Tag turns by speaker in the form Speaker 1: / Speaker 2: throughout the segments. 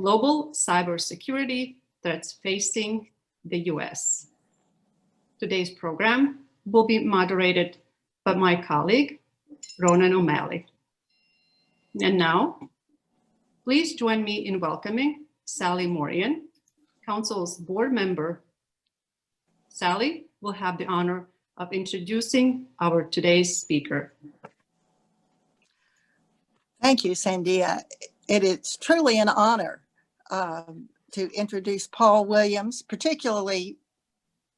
Speaker 1: global cybersecurity threats facing the US. Today's program will be moderated by my colleague, Ronan O'Malley. And now, please join me in welcoming Sally Morian, Council's board member. Sally will have the honor of introducing our today's speaker.
Speaker 2: Thank you, Sandia. It is truly an honor to introduce Paul Williams, particularly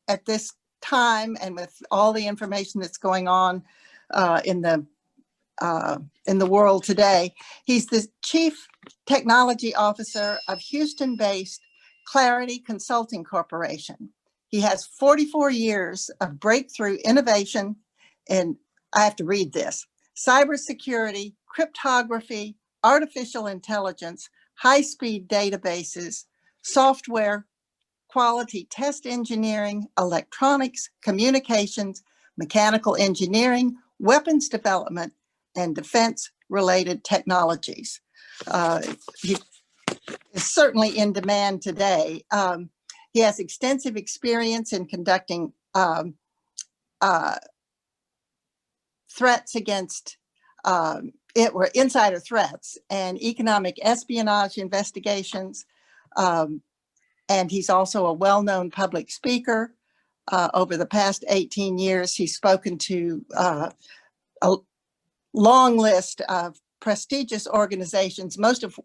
Speaker 2: at this time and with all the information that's going on in the world today. He's the Chief Technology Officer of Houston-based Clarity Consulting Corporation. He has 44 years of breakthrough innovation in, I have to read this, cybersecurity, cryptography, artificial intelligence, high-speed databases, software, quality test engineering, electronics, communications, mechanical engineering, weapons development, and defense-related technologies. He is certainly in demand today. He has extensive experience in conducting threats against insider threats and economic espionage investigations. And he's also a well-known public speaker. Over the past 18 years, he's spoken to a long list of prestigious organizations, most of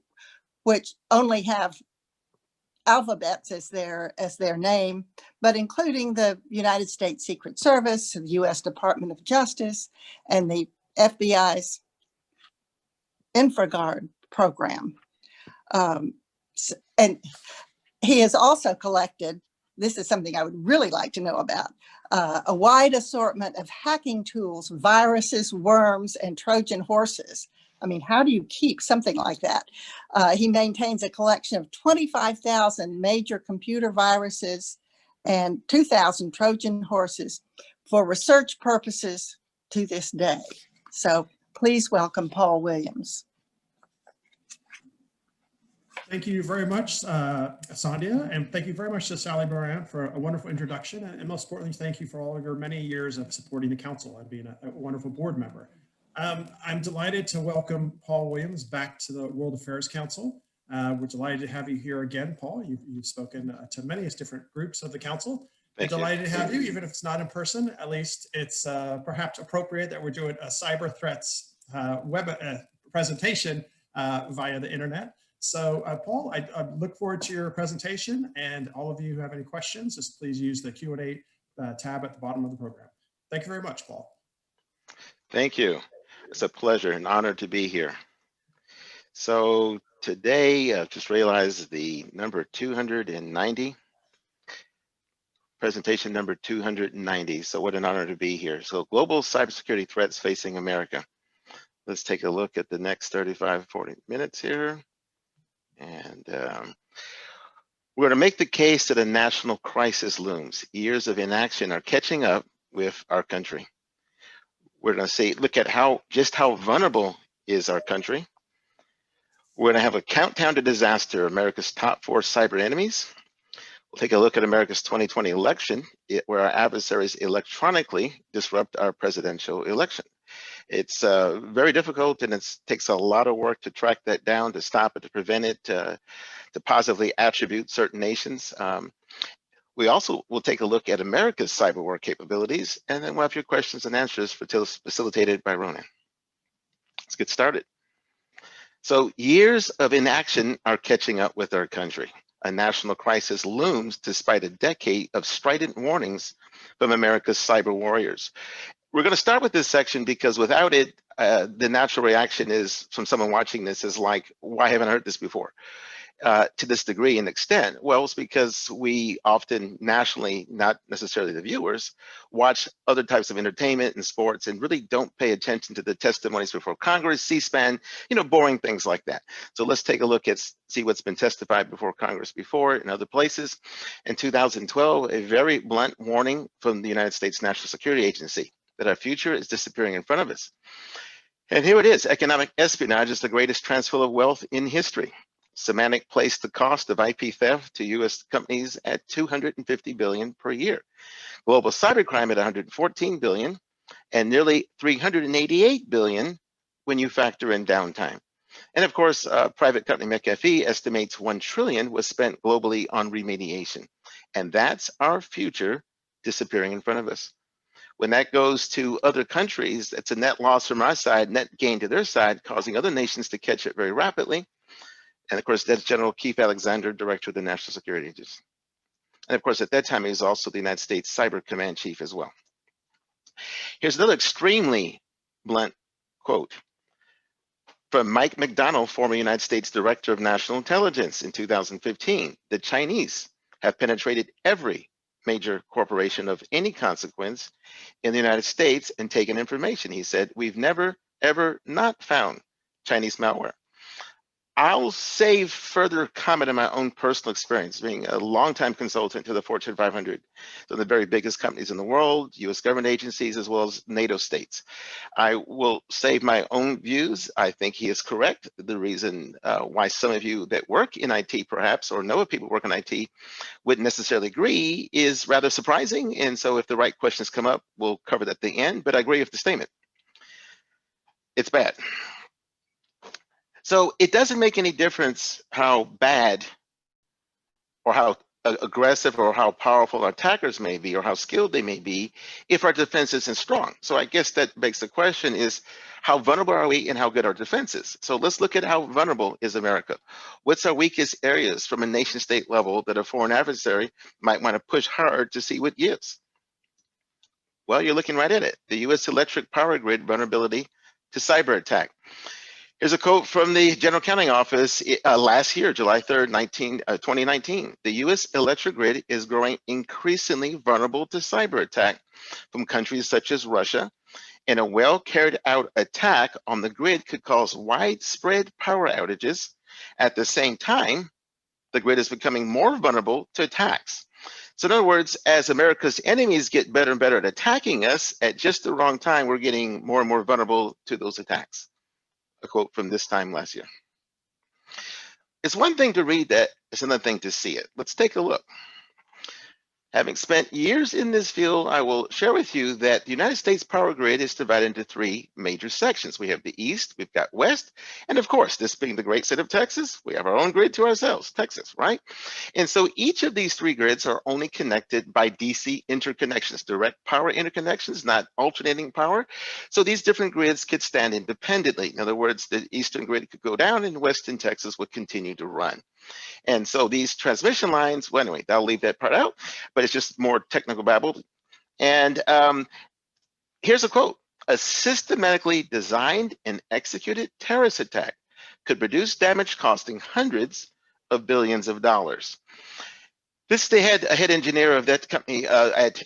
Speaker 2: which only have alphabets as their name, but including the United States Secret Service, the U.S. Department of Justice, and the FBI's InfraGard program. And he has also collected, this is something I would really like to know about, a wide assortment of hacking tools, viruses, worms, and Trojan horses. I mean, how do you keep something like that? He maintains a collection of 25,000 major computer viruses and 2,000 Trojan horses for research purposes to this day. So please welcome Paul Williams.
Speaker 3: Thank you very much, Sandia, and thank you very much to Sally Moran for a wonderful introduction. And most importantly, thank you for all of your many years of supporting the council and being a wonderful board member. I'm delighted to welcome Paul Williams back to the World Affairs Council. We're delighted to have you here again, Paul. You've spoken to many different groups of the council. We're delighted to have you, even if it's not in person. At least it's perhaps appropriate that we're doing a cyber threats web presentation via the internet. So Paul, I look forward to your presentation, and all of you who have any questions, just please use the Q&A tab at the bottom of the program. Thank you very much, Paul.
Speaker 4: Thank you. It's a pleasure and honor to be here. So today, I've just realized the number 290, presentation number 290. So what an honor to be here. So global cybersecurity threats facing America. Let's take a look at the next 35, 40 minutes here. And we're going to make the case that a national crisis looms. Years of inaction are catching up with our country. We're going to say, look at just how vulnerable is our country. We're going to have a countdown to disaster, America's top 4 cyber enemies. We'll take a look at America's 2020 election, where our adversaries electronically disrupt our presidential election. It's very difficult, and it takes a lot of work to track that down, to stop it, to prevent it, to positively attribute certain nations. We also will take a look at America's cyberwar capabilities, and then we'll have your questions and answers facilitated by Ronan. Let's get started. So years of inaction are catching up with our country. A national crisis looms despite a decade of strident warnings from America's cyber warriors. We're going to start with this section because without it, the natural reaction is from someone watching this is like, why haven't I heard this before? To this degree and extent? Well, it's because we often nationally, not necessarily the viewers, watch other types of entertainment and sports and really don't pay attention to the testimonies before Congress, C-SPAN, boring things like that. So let's take a look at, see what's been testified before Congress before in other places. In 2012, a very blunt warning from the United States National Security Agency that our future is disappearing in front of us. And here it is, economic espionage is the greatest transfer of wealth in history. Semantic placed the cost of IP theft to US companies at $250 billion per year. Global cybercrime at $114 billion, and nearly $388 billion when you factor in downtime. And of course, private company McAfee estimates $1 trillion was spent globally on remediation. And that's our future disappearing in front of us. When that goes to other countries, it's a net loss from our side, net gain to their side, causing other nations to catch it very rapidly. And of course, that's General Keith Alexander, Director of the National Security Agency. And of course, at that time, he was also the United States Cyber Command Chief as well. Here's another extremely blunt quote from Mike McDonnell, former United States Director of National Intelligence in 2015. The Chinese have penetrated every major corporation of any consequence in the United States and taken information. He said, we've never, ever not found Chinese malware. I'll save further comment on my own personal experience, being a longtime consultant to the Fortune 500, so the very biggest companies in the world, US government agencies, as well as NATO states. I will save my own views. I think he is correct. The reason why some of you that work in IT perhaps, or know of people who work in IT, wouldn't necessarily agree is rather surprising. And so if the right questions come up, we'll cover that at the end, but I agree with the statement. It's bad. So it doesn't make any difference how bad or how aggressive or how powerful our attackers may be or how skilled they may be if our defense isn't strong. So I guess that begs the question is, how vulnerable are we and how good are defenses? So let's look at how vulnerable is America. What's our weakest areas from a nation state level that a foreign adversary might want to push hard to see what gives? Well, you're looking right at it. The US electric power grid vulnerability to cyber attack. Here's a quote from the General Accounting Office last year, July 3rd, 2019. The US electric grid is growing increasingly vulnerable to cyber attack from countries such as Russia, and a well carried out attack on the grid could cause widespread power outages. At the same time, the grid is becoming more vulnerable to attacks. So in other words, as America's enemies get better and better at attacking us, at just the wrong time, we're getting more and more vulnerable to those attacks. A quote from this time last year. It's one thing to read that, it's another thing to see it. Let's take a look. Having spent years in this field, I will share with you that the United States power grid is divided into three major sections. We have the East, we've got West, and of course, this being the great state of Texas, we have our own grid to ourselves, Texas, right? And so each of these three grids are only connected by DC interconnections, direct power interconnections, not alternating power. So these different grids could stand independently. In other words, the Eastern grid could go down and Western Texas would continue to run. And so these transmission lines, well, anyway, I'll leave that part out, but it's just more technical babble. And here's a quote. A systematically designed and executed terrorist attack could produce damage costing hundreds of billions of dollars. This is the head engineer of that company at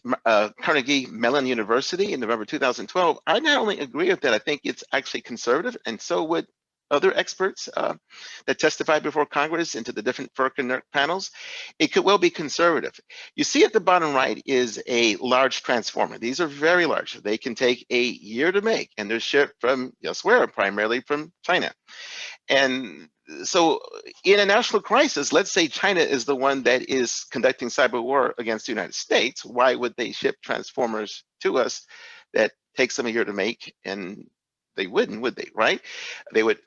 Speaker 4: Carnegie Mellon University in November 2012. I not only agree with that, I think it's actually conservative, and so would other experts that testified before Congress into the different FERC and NERC panels. It could well be conservative. You see at the bottom right is a large transformer. These are very large. They can take a year to make, and they're shipped from elsewhere, primarily from China. And so in a national crisis, let's say China is the one that is conducting cyber war against the United States. Why would they ship transformers to us that takes them a year to make? And they wouldn't, would they, right? They would,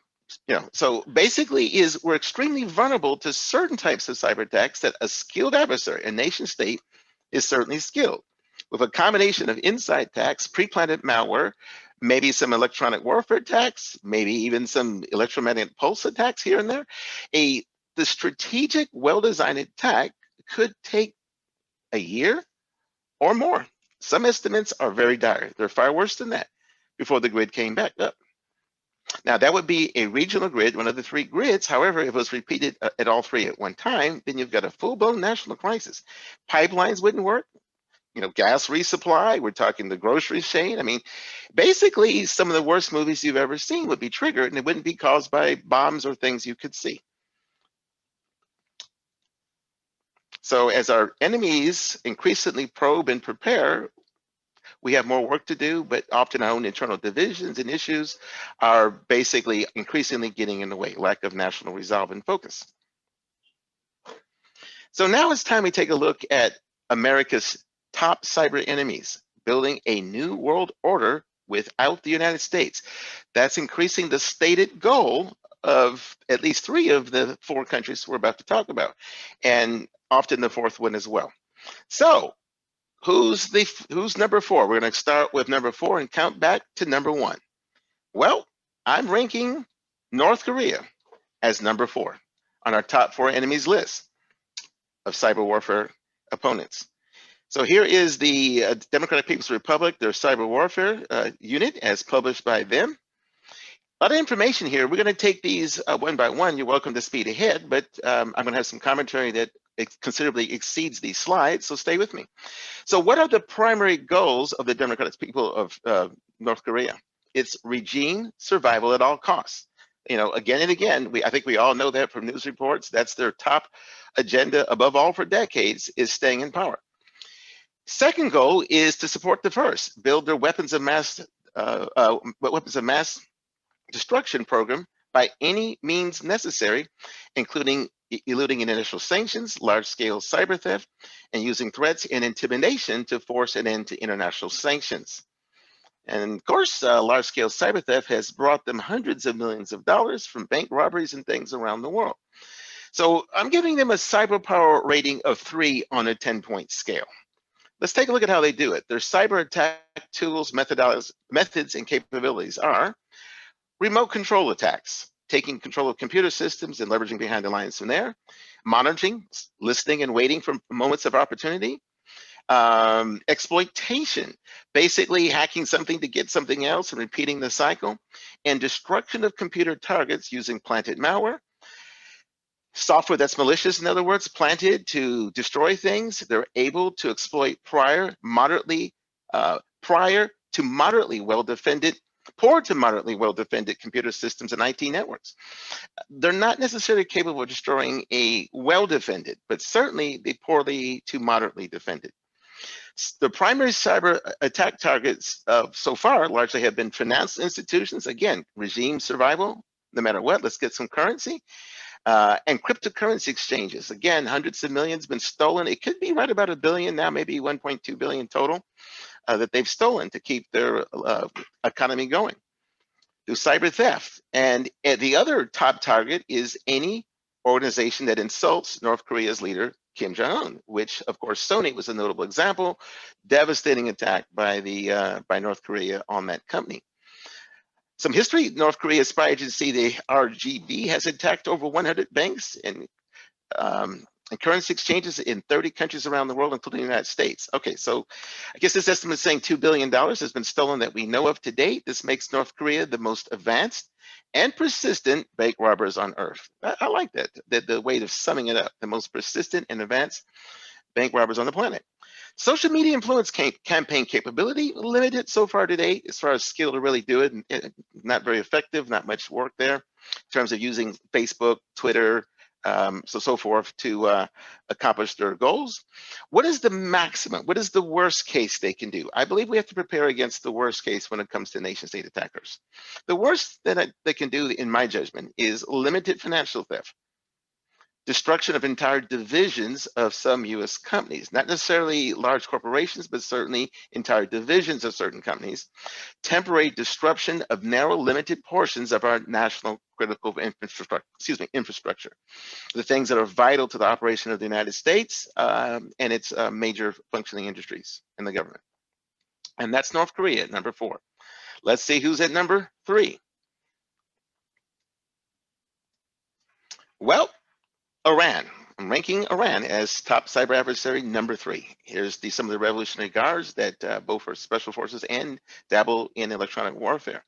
Speaker 4: so basically we're extremely vulnerable to certain types of cyber attacks that a skilled adversary, a nation state, is certainly skilled. With a combination of inside attacks, pre-planted malware, maybe some electronic warfare attacks, maybe even some electromagnetic pulse attacks here and there, the strategic, well-designed attack could take a year or more. Some estimates are very dire. They're far worse than that before the grid came back up. Now, that would be a regional grid, one of the three grids. However, if it was repeated at all three at one time, then you've got a full-blown national crisis. Pipelines wouldn't work. Gas resupply, we're talking the grocery chain. I mean, basically, some of the worst movies you've ever seen would be triggered, and it wouldn't be caused by bombs or things you could see. So as our enemies increasingly probe and prepare, We have more work to do, but often our own internal divisions and issues are basically increasingly getting in the way, lack of national resolve and focus. So now it's time we take a look at America's top cyber enemies, building a new world order without the United States. That's increasing the stated goal of at least 3 of the 4 countries we're about to talk about, and often the 4th one as well. So who's number 4? We're going to start with number 4 and count back to number 1. Well, I'm ranking North Korea as number 4 on our top 4 enemies list of cyber warfare opponents. So here is the Democratic People's Republic, their cyber warfare unit as published by them. A lot of information here. We're going to take these one by one. You're welcome to speed ahead, but I'm going to have some commentary that considerably exceeds these slides, so stay with me. So what are the primary goals of the Democratic people of North Korea? It's regime survival at all costs. You know, again and again, I think we all know that from news reports. That's their top agenda above all for decades, is staying in power. Second goal is to support the first, build their weapons of mass destruction program by any means necessary, including eluding international sanctions, large-scale cyber theft, and using threats and intimidation to force an end to international sanctions. And of course, large-scale cyber theft has brought them hundreds of millions of dollars from bank robberies and things around the world. So I'm giving them a cyber power rating of 3 on a 10-point scale. Let's take a look at how they do it. Their cyber attack tools, methods, and capabilities are remote control attacks, taking control of computer systems and leveraging behind the lines from there, monitoring, listening, and waiting for moments of opportunity, exploitation, basically hacking something to get something else and repeating the cycle, and destruction of computer targets using planted malware. Software that's malicious, in other words, planted to destroy things. They're able to exploit poor to moderately well-defended computer systems and IT networks. They're not necessarily capable of destroying a well-defended, but certainly the poorly to moderately defended. The primary cyber attack targets so far largely have been financial institutions, again, regime survival, no matter what, let's get some currency, and cryptocurrency exchanges. Again, hundreds of millions been stolen. It could be right about $1 billion now, maybe 1.2 billion total that they've stolen to keep their economy going. Do cyber theft. And the other top target is any organization that insults North Korea's leader, Kim Jong-un, which of course Sony was a notable example, devastating attack by North Korea on that company. Some history: North Korea's spy agency, the RGB, has attacked over 100 banks and currency exchanges in 30 countries around the world, including the United States. Okay, so I guess this estimate is saying $2 billion has been stolen that we know of to date. This makes North Korea the most advanced and persistent bank robbers on Earth. I like that, the way of summing it up, the most persistent and advanced bank robbers on the planet. Social media influence campaign capability, limited so far today as far as skill to really do it, and not very effective, not much work there in terms of using Facebook, Twitter, so forth to accomplish their goals. What is the maximum? What is the worst case they can do? I believe we have to prepare against the worst case when it comes to nation state attackers. The worst that they can do, in my judgment, is limited financial theft, destruction of entire divisions of some U.S. companies, not necessarily large corporations, but certainly entire divisions of certain companies, temporary disruption of narrow, limited portions of our national critical infrastructure, the things that are vital to the operation of the United States and its major functioning industries in the government. And that's North Korea at number 4. Let's see who's at number 3. Well, Iran. I'm ranking Iran as top cyber adversary number 3. Here's some of the Revolutionary Guards that both are special forces and dabble in electronic warfare.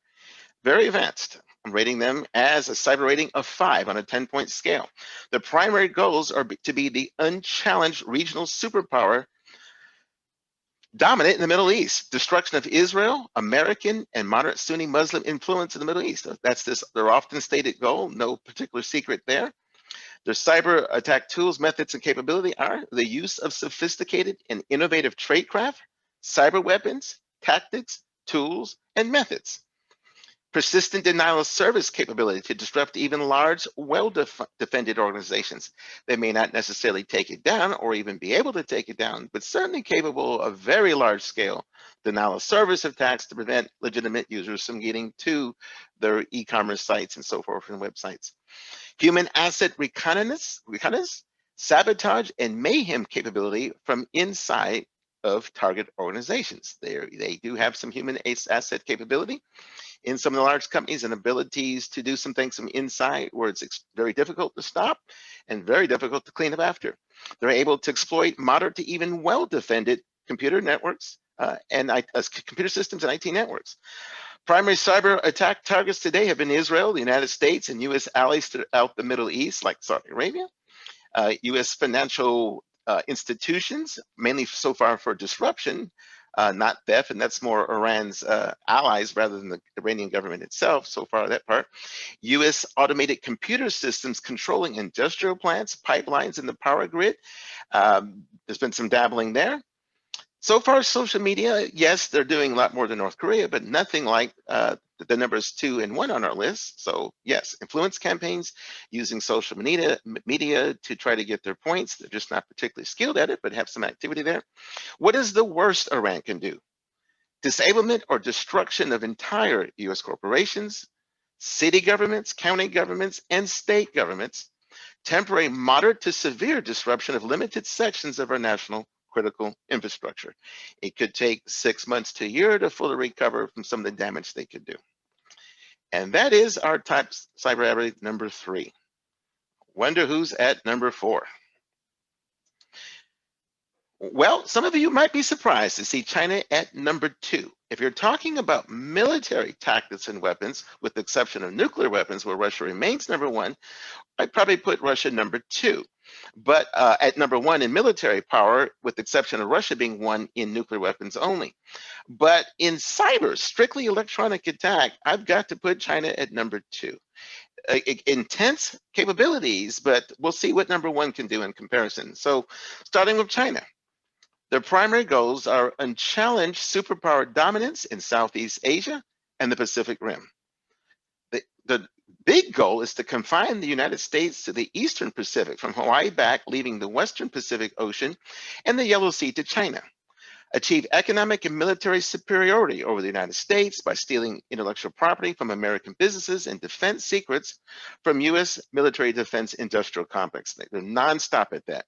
Speaker 4: Very advanced. I'm rating them as a cyber rating of 5 on a 10-point scale. The primary goals are to be the unchallenged regional superpower dominant in the Middle East, destruction of Israel, American, and moderate Sunni Muslim influence in the Middle East. That's their often stated goal, no particular secret there. Their cyber attack tools, methods, and capability are the use of sophisticated and innovative tradecraft, cyber weapons, tactics, tools, and methods. Persistent denial of service capability to disrupt even large, well-defended organizations. They may not necessarily take it down or even be able to take it down, but certainly capable of very large-scale denial of service attacks to prevent legitimate users from getting to their e-commerce sites and so forth and websites. Human asset reconnaissance, sabotage, and mayhem capability from inside of target organizations. They do have some human asset capability in some of the large companies and abilities to do some things from inside where it's very difficult to stop and very difficult to clean up after. They're able to exploit moderate to even well-defended computer networks and computer systems and IT networks. Primary cyber attack targets today have been Israel, the United States, and U.S. allies throughout the Middle East, like Saudi Arabia, U.S. financial institutions, mainly so far for disruption, not theft, and that's more Iran's allies rather than the Iranian government itself, so far that part. U.S. automated computer systems controlling industrial plants, pipelines, and the power grid. There's been some dabbling there. So far, social media, yes, they're doing a lot more than North Korea, but nothing like the numbers 2 and 1 on our list. So yes, influence campaigns using social media to try to get their points. They're just not particularly skilled at it, but have some activity there. What is the worst Iran can do? Disablement or destruction of entire US corporations, city governments, county governments, and state governments. Temporary, moderate to severe disruption of limited sections of our national critical infrastructure. It could take 6 months to a year to fully recover from some of the damage they could do. And that is our type cyber adversary number 3. Wonder who's at number 4. Well, some of you might be surprised to see China at number 2. If you're talking about military tactics and weapons, with the exception of nuclear weapons, where Russia remains number 1, I'd probably put Russia number 2. But at number 1 in military power, with the exception of Russia being 1 in nuclear weapons only. But in cyber, strictly electronic attack, I've got to put China at number 2. Intense capabilities, but we'll see what number 1 can do in comparison. So starting with China. Their primary goals are unchallenged superpower dominance in Southeast Asia and the Pacific Rim. The big goal is to confine the United States to the Eastern Pacific, from Hawaii back, leaving the Western Pacific Ocean and the Yellow Sea to China. Achieve economic and military superiority over the United States by stealing intellectual property from American businesses and defense secrets from U.S. military defense industrial complex. They're nonstop at that.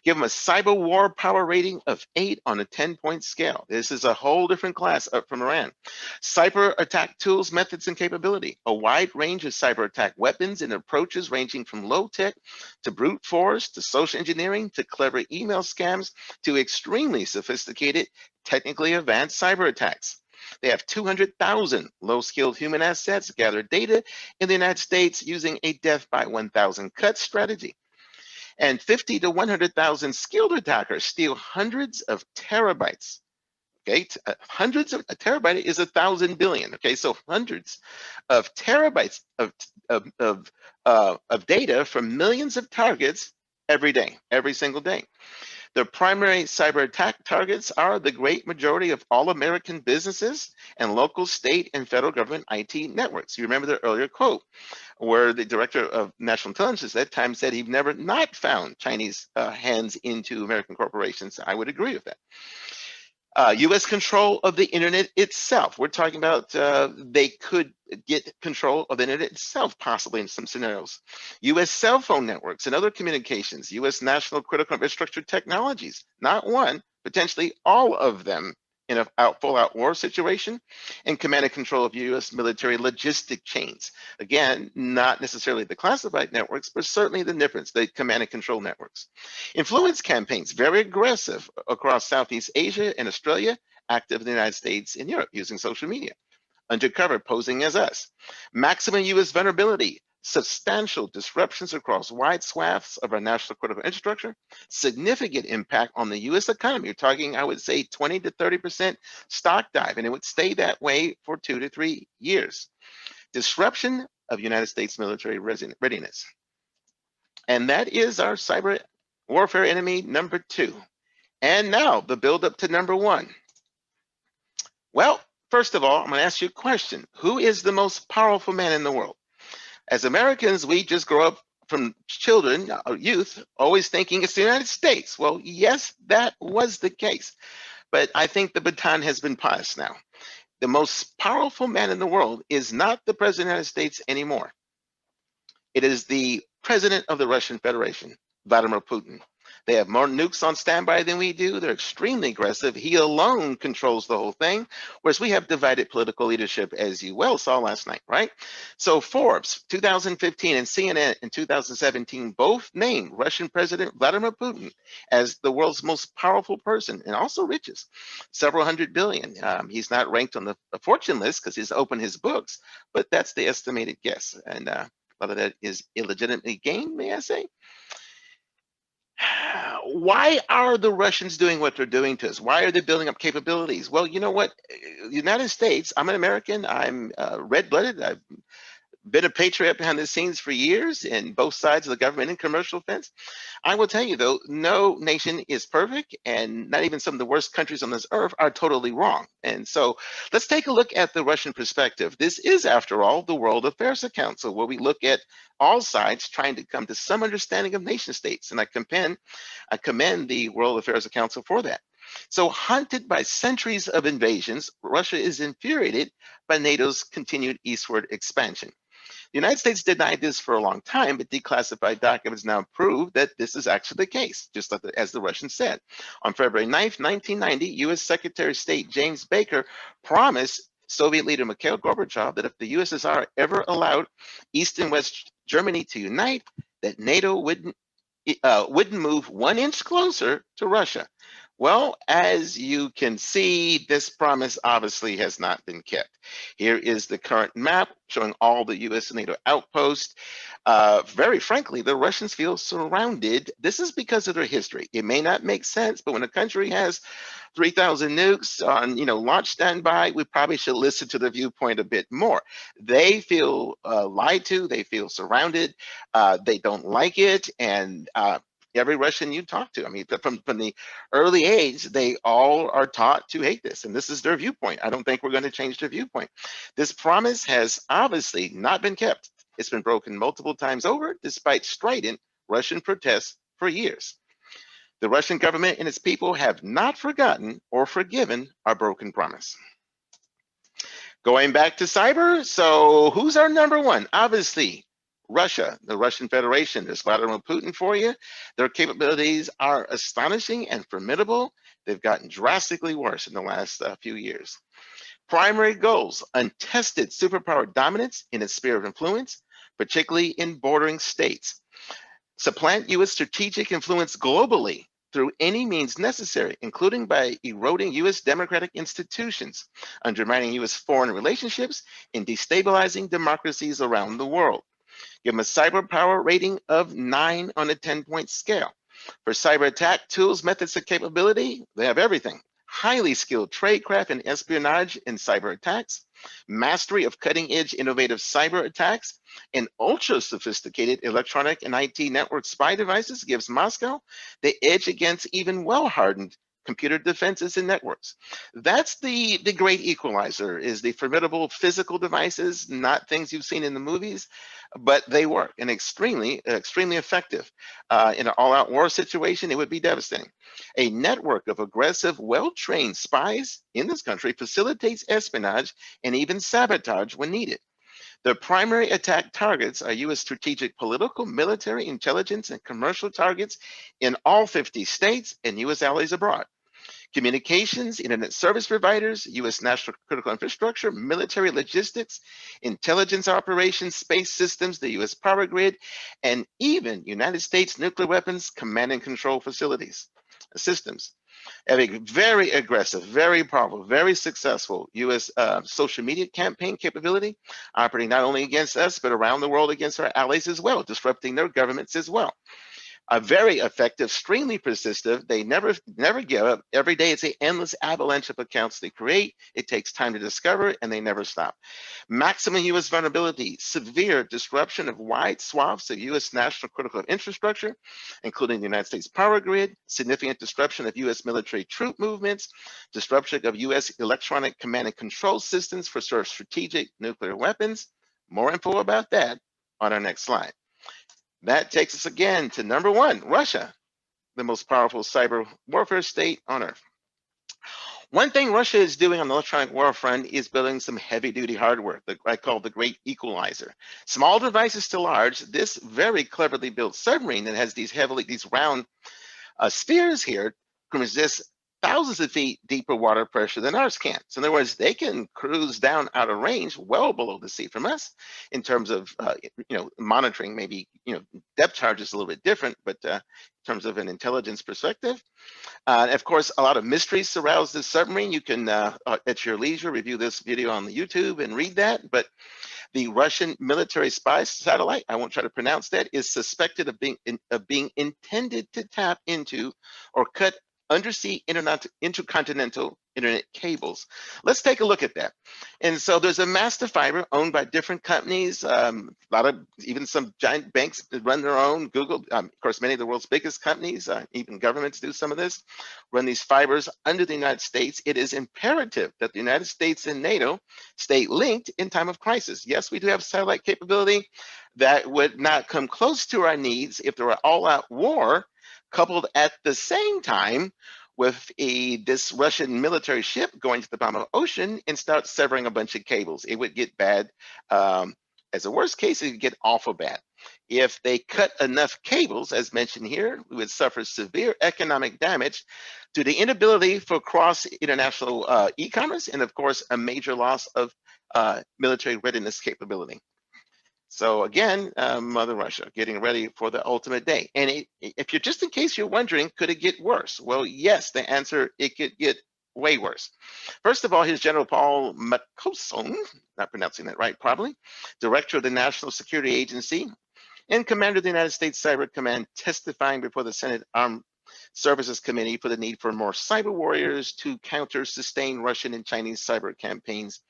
Speaker 4: Give them a cyber war power rating of 8 on a 10-point scale. This is a whole different class up from Iran. Cyber attack tools, methods, and capability. A wide range of cyber attack weapons and approaches ranging from low-tech to brute force to social engineering to clever email scams to extremely sophisticated, technically advanced cyber attacks. They have 200,000 low-skilled human assets, gather data in the United States using a death by 1,000 cuts strategy. And 50 to 100,000 skilled attackers steal hundreds of terabytes. Okay, a terabyte is 1,000 billion. Okay, so hundreds of terabytes of data from millions of targets every day, every single day. Their primary cyber attack targets are the great majority of all American businesses and local, state, and federal government IT networks. You remember the earlier quote where the director of national intelligence at that time said he'd never not found Chinese hands into American corporations. I would agree with that. U.S. control of the internet itself. We're talking about they could get control of the internet itself, possibly in some scenarios. U.S. cell phone networks and other communications. U.S. national critical infrastructure technologies. Not one, potentially all of them in a full-out war situation, and command and control of U.S. military logistic chains. Again, not necessarily the classified networks, but certainly the difference, the command and control networks. Influence campaigns, very aggressive across Southeast Asia and Australia, active in the United States and Europe using social media. Undercover, posing as us. Maximum U.S. vulnerability, substantial disruptions across wide swaths of our national critical infrastructure, significant impact on the U.S. economy. You're talking, I would say, 20 to 30% stock dive, and it would stay that way for 2 to 3 years. Disruption of United States military readiness. And that is our cyber warfare enemy number 2. And now the build up to number 1. Well, first of all, I'm going to ask you a question. Who is the most powerful man in the world? As Americans, we just grow up from children, or youth, always thinking it's the United States. Well, yes, that was the case. But I think the baton has been passed now. The most powerful man in the world is not the President of the United States anymore. It is the President of the Russian Federation, Vladimir Putin. They have more nukes on standby than we do. They're extremely aggressive. He alone controls the whole thing, whereas we have divided political leadership, as you well saw last night, right? So Forbes 2015 and CNN in 2017 both named Russian President Vladimir Putin as the world's most powerful person and also richest, several hundred billion. He's not ranked on the Fortune list because he's opened his books, but that's the estimated guess. And a lot of that is illegitimately gained, may I say? Why are the Russians doing what they're doing to us? Why are they building up capabilities? Well, you know what? The United States, I'm an American, I'm red-blooded, I've been a patriot behind the scenes for years in both sides of the government and commercial fence. I will tell you though, no nation is perfect, and not even some of the worst countries on this earth are totally wrong. And so let's take a look at the Russian perspective. This is, after all, the World Affairs Council, where we look at all sides trying to come to some understanding of nation states. And I commend the World Affairs Council for that. So haunted by centuries of invasions, Russia is infuriated by NATO's continued eastward expansion. The United States denied this for a long time, but declassified documents now prove that this is actually the case, just like as the Russians said. On February 9th, 1990, U.S. Secretary of State James Baker promised Soviet leader Mikhail Gorbachev that if the USSR ever allowed East and West Germany to unite, that NATO wouldn't move 1 inch closer to Russia. Well, as you can see, this promise obviously has not been kept. Here is the current map showing all the US and NATO outposts. Very frankly, the Russians feel surrounded. This is because of their history. It may not make sense, but when a country has 3,000 nukes on, launch standby, we probably should listen to the viewpoint a bit more. They feel lied to. They feel surrounded. They don't like it, and every Russian you talk to, I mean, from the early age, they all are taught to hate this, and this is their viewpoint. I don't think we're going to change their viewpoint. This promise has obviously not been kept. It's been broken multiple times over, despite strident Russian protests for years. The Russian government and its people have not forgotten or forgiven our broken promise. Going back to cyber, so who's our number one? Obviously, Russia, the Russian Federation. There's Vladimir Putin for you. Their capabilities are astonishing and formidable. They've gotten drastically worse in the last few years. Primary goals: untested superpower dominance in its sphere of influence, particularly in bordering states. Supplant U.S. strategic influence globally through any means necessary, including by eroding U.S. democratic institutions, undermining U.S. foreign relationships, and destabilizing democracies around the world. Give them a cyber power rating of 9 on a 10-point scale. For cyber attack tools, methods, and capability, they have everything. Highly skilled tradecraft and espionage in cyber attacks, mastery of cutting-edge innovative cyber attacks, and ultra-sophisticated electronic and IT network spy devices gives Moscow the edge against even well-hardened computer defenses and networks. That's the great equalizer, is the formidable physical devices, not things you've seen in the movies, but they work and extremely effective. In an all-out war situation, it would be devastating. A network of aggressive, well-trained spies in this country facilitates espionage and even sabotage when needed. The primary attack targets are U.S. strategic political, military, intelligence, and commercial targets in all 50 states and U.S. allies abroad. Communications, internet service providers, U.S. national critical infrastructure, military logistics, intelligence operations, space systems, the U.S. power grid, and even United States nuclear weapons command and control facilities, systems. Have a very aggressive, very powerful, very successful U.S. Social media campaign capability, operating not only against us, but around the world against our allies as well, disrupting their governments as well. Very effective, extremely persistent. They never give up. Every day it's an endless avalanche of accounts they create. It takes time to discover, and they never stop. Maximum U.S. vulnerability, severe disruption of wide swaths of U.S. national critical infrastructure, including the United States power grid, significant disruption of U.S. military troop movements, disruption of U.S. electronic command and control systems for strategic nuclear weapons. More info about that on our next slide. That takes us again to number one, Russia, the most powerful cyber warfare state on earth. One thing Russia is doing on the electronic war front is building some heavy duty hardware that I call the great equalizer. Small devices to large, this very cleverly built submarine that has these round spheres here can resist thousands of feet deeper water pressure than ours can. So in other words, they can cruise down out of range well below the sea from us in terms of monitoring. Maybe depth charge is a little bit different, but in terms of an intelligence perspective. Of course, a lot of mysteries surround this submarine. You can, at your leisure, review this video on the YouTube and read that. But the Russian military spy satellite, I won't try to pronounce that, is suspected of being intended to tap into or cut undersea intercontinental internet cables. Let's take a look at that. And so there's a master fiber owned by different companies, a lot of even some giant banks that run their own. Google, of course, many of the world's biggest companies, even governments do some of this, run these fibers under the United States. It is imperative that the United States and NATO stay linked in time of crisis. Yes, we do have satellite capability that would not come close to our needs if there were all-out war, coupled at the same time with this Russian military ship going to the bottom of the ocean and start severing a bunch of cables. It would get bad. As a worst case, it would get awful bad. If they cut enough cables, as mentioned here, we would suffer severe economic damage to the inability for cross-international e-commerce, and of course, a major loss of military readiness capability. So again, Mother Russia getting ready for the ultimate day. And if you're just in case you're wondering, could it get worse? Well, yes, the answer, it could get way worse. First of all, here's General Paul Makoson, not pronouncing that right probably, Director of the National Security Agency and Commander of the United States Cyber Command, testifying before the Senate Armed Services Committee for the need for more cyber warriors to counter sustained Russian and Chinese cyber campaigns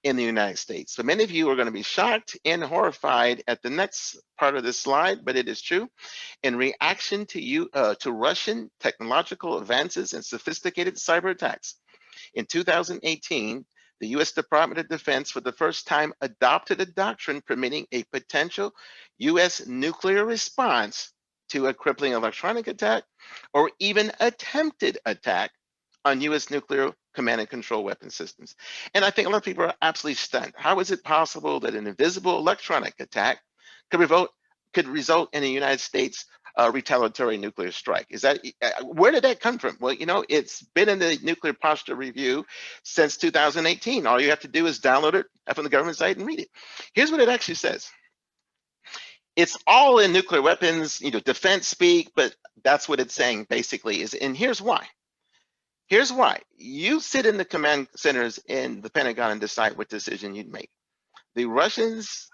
Speaker 4: in the United States. So many of you are going to be shocked and horrified at the next part of this slide, but it is true. In reaction to Russian technological advances and sophisticated cyber attacks, in 2018, the U.S. Department of Defense for the first time adopted a doctrine permitting a potential U.S. nuclear response to a crippling electronic attack or even attempted attack on U.S. nuclear command and control weapon systems. And I think a lot of people are absolutely stunned. How is it possible that an invisible electronic attack could result in a United States retaliatory nuclear strike? Is that, where did that come from? Well, it's been in the nuclear posture review since 2018. All you have to do is download it from the government site and read it. Here's what it actually says. It's all in nuclear weapons, defense speak, but that's what it's saying basically is, and here's why. Here's why. You sit in the command centers in the Pentagon and decide what decision you'd make. The Russians,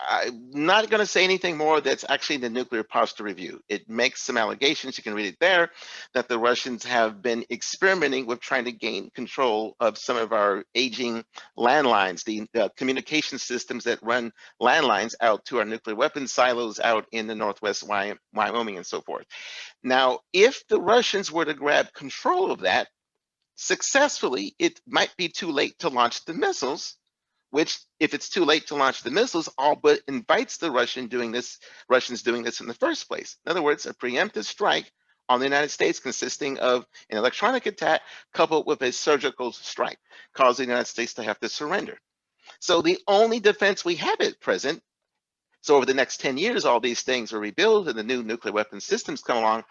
Speaker 4: I'm not going to say anything more that's actually in the nuclear posture review. It makes some allegations, you can read it there, that the Russians have been experimenting with trying to gain control of some of our aging landlines, the communication systems that run landlines out to our nuclear weapons silos out in the Northwest Wyoming and so forth. Now, if the Russians were to grab control of that successfully, it might be too late to launch the missiles, which, if it's too late to launch the missiles, all but invites the Russians doing this in the first place. In other words, a preemptive strike on the United States consisting of an electronic attack coupled with a surgical strike, causing the United States to have to surrender. So the only defense we have at present, so over the next 10 years, all these things are rebuilt and the new nuclear weapon systems come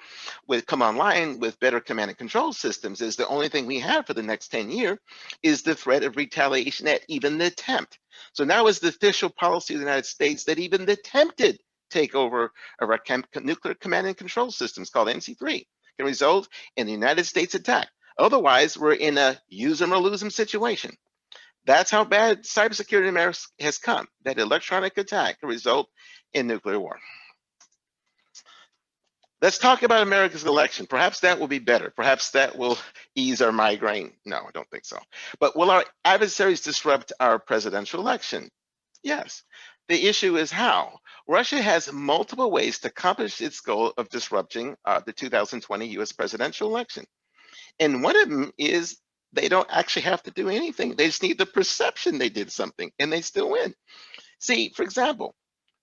Speaker 4: online with better command and control systems, is the only thing we have for the next 10 years is the threat of retaliation at even the attempt. So now is the official policy of the United States that even the attempted takeover of our nuclear command and control systems called NC3 can result in the United States attack. Otherwise, we're in a use them or lose them situation. That's how bad cybersecurity in America has come, that electronic attack can result in nuclear war. Let's talk about America's election. Perhaps that will be better. Perhaps that will ease our migraine. No, I don't think so. But will our adversaries disrupt our presidential election? Yes. The issue is how. Russia has multiple ways to accomplish its goal of disrupting the 2020 US presidential election. And one of them is they don't actually have to do anything. They just need the perception they did something and they still win. See, for example,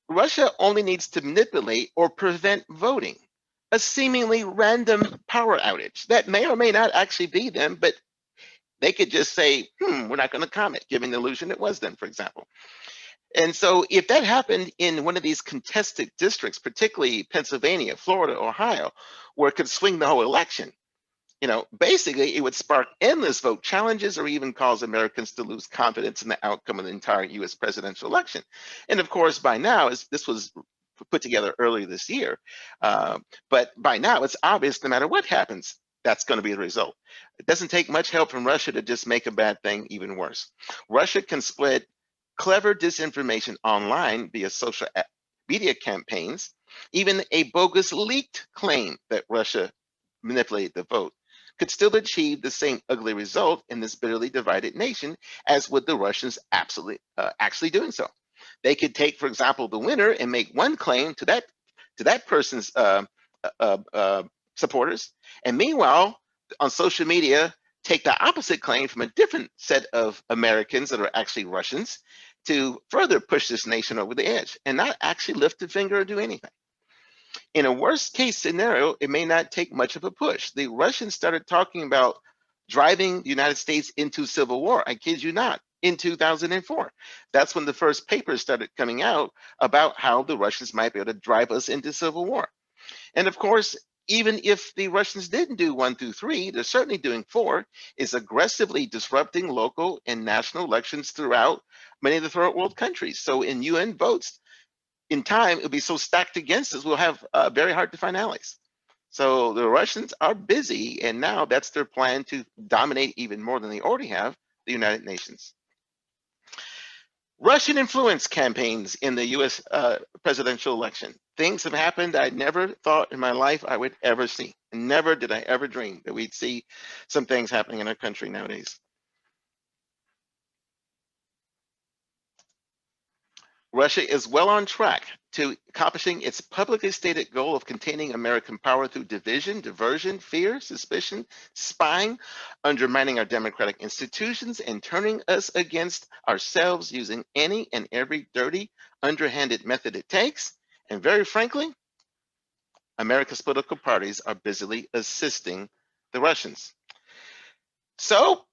Speaker 4: Russia only needs to manipulate or prevent voting, a seemingly random power outage that may or may not actually be them, but they could just say, we're not going to comment, giving the illusion it was them, for example. And so if that happened in one of these contested districts, particularly Pennsylvania, Florida, Ohio, where it could swing the whole election, basically it would spark endless vote challenges or even cause Americans to lose confidence in the outcome of the entire US presidential election. And of course, by now, this was put together earlier this year, but by now it's obvious no matter what happens, that's going to be the result. It doesn't take much help from Russia to just make a bad thing even worse. Russia can spread clever disinformation online via social media campaigns. Even a bogus leaked claim that Russia manipulated the vote could still achieve the same ugly result in this bitterly divided nation as would the Russians actually doing so. They could take, for example, the winner and make one claim to that person's supporters, and meanwhile, on social media, take the opposite claim from a different set of Americans that are actually Russians to further push this nation over the edge and not actually lift a finger or do anything. In a worst case scenario, it may not take much of a push. The Russians started talking about driving the United States into civil war. I kid you not, in 2004. That's when the first papers started coming out about how the Russians might be able to drive us into civil war. And of course, even if the Russians didn't do 1 through 3, they're certainly doing 4, is aggressively disrupting local and national elections throughout many of the third world countries. So in UN votes, in time, it'll be so stacked against us, we'll have very hard to find allies. So the Russians are busy, and now that's their plan to dominate even more than they already have, the United Nations. Russian influence campaigns in the US presidential election. Things have happened I never thought in my life I would ever see. Never did I ever dream that we'd see some things happening in our country nowadays. Russia is well on track to accomplishing its publicly stated goal of containing American power through division, diversion, fear, suspicion, spying, undermining our democratic institutions, and turning us against ourselves using any and every dirty, underhanded method it takes. And very frankly, America's political parties are busily assisting the Russians. So,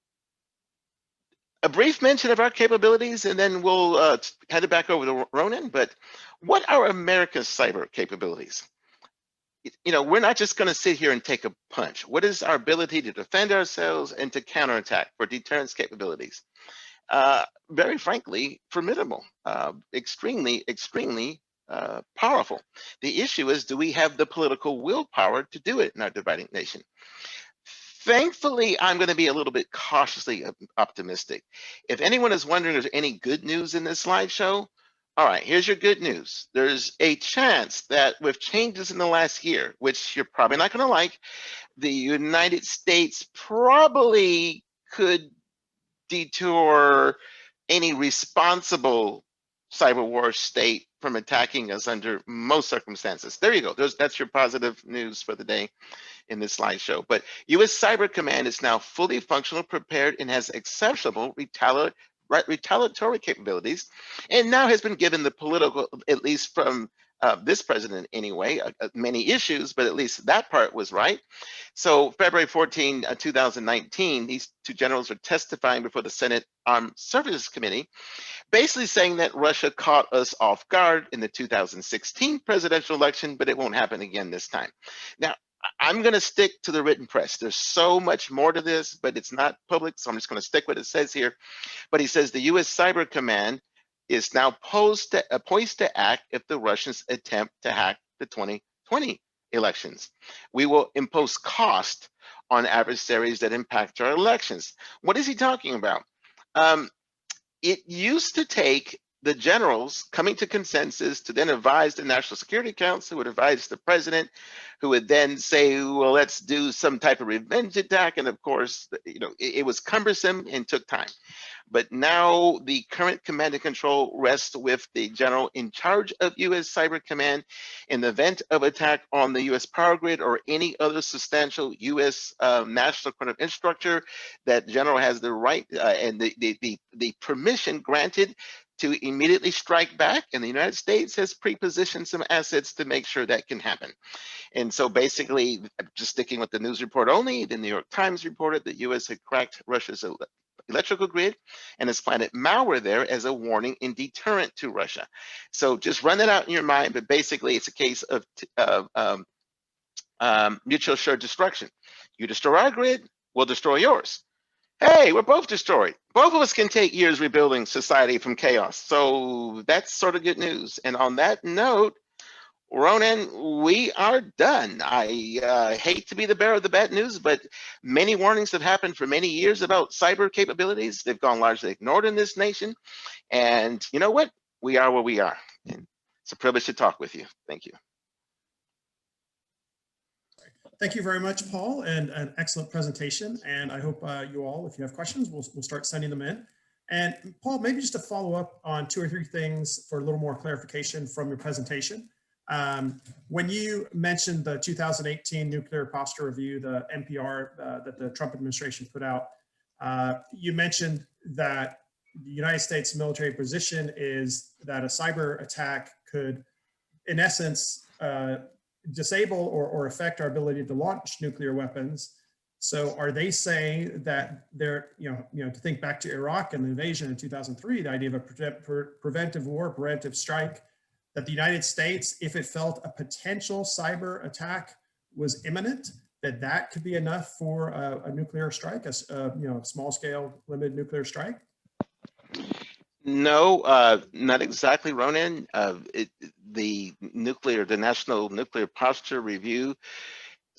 Speaker 4: a brief mention of our capabilities, and then we'll hand it back over to Ronan. But what are America's cyber capabilities? We're not just going to sit here and take a punch. What is our ability to defend ourselves and to counterattack for deterrence capabilities? Very frankly, formidable, extremely, extremely powerful. The issue is, do we have the political willpower to do it in our dividing nation? Thankfully, I'm going to be a little bit cautiously optimistic. If anyone is wondering if there's any good news in this slideshow, all right, here's your good news. There's a chance that with changes in the last year, which you're probably not going to like, the United States probably could detour any responsible cyber war state from attacking us under most circumstances. There you go. That's your positive news for the day in this slideshow. But U.S. Cyber Command is now fully functional, prepared, and has exceptional retaliatory capabilities, and now has been given the political, at least from this president anyway, many issues, but at least that part was right. So February 14, 2019, these two generals are testifying before the Senate Armed Services Committee, basically saying that Russia caught us off guard in the 2016 presidential election, but it won't happen again this time. Now, I'm going to stick to the written press. There's so much more to this, but it's not public, so I'm just going to stick what it says here. But he says the U.S. Cyber Command is now poised to act if the Russians attempt to hack the 2020 elections. We will impose cost on adversaries that impact our elections. What is he talking about? It used to take the generals coming to consensus to then advise the National Security Council, who would advise the president, who would then say, well, let's do some type of revenge attack. And of course, you know, it was cumbersome and took time. But now the current command and control rests with the general in charge of U.S. Cyber Command. In the event of attack on the U.S. power grid or any other substantial U.S. national critical infrastructure, that general has the right and the permission granted to immediately strike back. And the United States has pre-positioned some assets to make sure that can happen. And so basically, just sticking with the news report only, the New York Times reported that U.S. had cracked Russia's electrical grid and has planted malware there as a warning and deterrent to Russia. So just run that out in your mind, but basically it's a case of mutual assured destruction. You destroy our grid, we'll destroy yours. Hey, we're both destroyed. Both of us can take years rebuilding society from chaos. So that's sort of good news. And on that note, Ronan, we are done. I hate to be the bearer of the bad news, but many warnings have happened for many years about cyber capabilities. They've gone largely ignored in this nation. And you know what? We are where we are. And it's a privilege to talk with you. Thank you.
Speaker 3: Thank you very much, Paul, and an excellent presentation. And I hope you all, if you have questions, we'll start sending them in. And Paul, maybe just to follow up on 2 or 3 things for a little more clarification from your presentation. When you mentioned the 2018 Nuclear Posture Review, the NPR that the Trump administration put out, you mentioned that the United States military position is that a cyber attack could, in essence, disable or affect our ability to launch nuclear weapons. So are they saying that they're, you know, to think back to Iraq and the invasion in 2003, the idea of a preventive war, preventive strike, that the United States, if it felt a potential cyber attack was imminent, that could be enough for a nuclear strike, you know, small scale limited nuclear strike?
Speaker 4: No, not exactly, Ronan. The National Nuclear Posture Review's